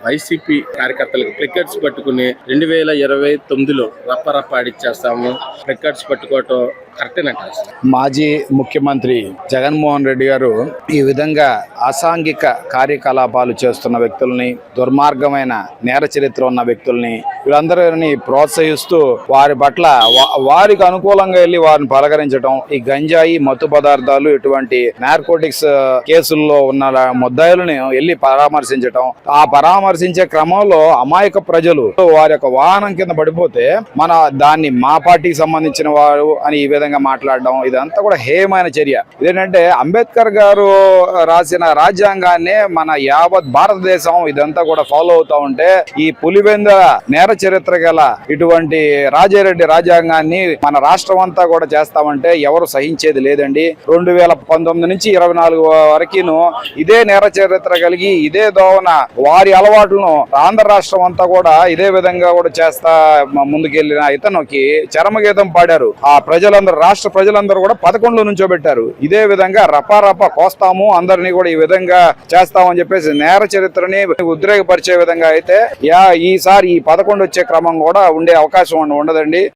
YCP కార్యకర్తలకు ప్లెక్కర్స్ పట్టుకుని 2029లో రప్ప ఆడిచ్చేస్తాము. ప్లెక్కర్స్ పట్టుకోవటం కరెక్టేనంట. మాజీ ముఖ్యమంత్రి జగన్మోహన్ రెడ్డి గారు ఈ విధంగా అసాంఘిక కార్యకలాపాలు చేస్తున్న వ్యక్తుల్ని, దుర్మార్గమైన నేర చరిత్ర ఉన్న వ్యక్తుల్ని వీళ్ళందరినీ ప్రోత్సహిస్తూ వారి పట్ల వారికి అనుకూలంగా వెళ్ళి వారిని పలకరించడం, ఈ గంజాయి మత్తు పదార్థాలు ఇటువంటి నార్కోటిక్స్ కేసుల్లో ఉన్న ముద్దాయిలను వెళ్ళి పరామర్శించడం, ఆ పరామర్శించే క్రమంలో అమాయక ప్రజలు వారి యొక్క వాహనం కింద పడిపోతే దాన్ని మా పార్టీకి సంబంధించిన వారు అని ఈ విధంగా మాట్లాడడం, ఇదంతా కూడా హేయమైన చర్య. ఇదేంటంటే అంబేద్కర్ గారు రాసిన రాజ్యాంగాన్ని మన యావత్ భారతదేశం ఇదంతా కూడా ఫాలో అవుతా ఉంటే ఈ పులివెంద నేర చరిత్ర గల ఇటువంటి రాజారెడ్డి రాజ్యాంగాన్ని మన రాష్ట్రం అంతా కూడా చేస్తామంటే ఎవరు సహించేది లేదండి. 2019 నుంచి 24 వరకును ఇదే నేర చరిత్ర కలిగి ఇదే దోవన వారి అలవాట్లను ఆంధ్ర రాష్ట్రం అంతా కూడా ఇదే విధంగా కూడా చేస్తా ముందుకెళ్లిన ఇతనికి చరమగీతం పాడారు. ఆ రాష్ట్ర ప్రజలందరూ కూడా 11లో నుంచోబెట్టారు. ఇదే విధంగా రపారపా కోస్తాము, అందరినీ కూడా ఈ విధంగా చేస్తామని చెప్పేసి నేర చరిత్రని ఉద్రేకపరిచే విధంగా అయితే ఈసారి ఈ 11 వచ్చే క్రమం కూడా ఉండే అవకాశం ఉండదండి.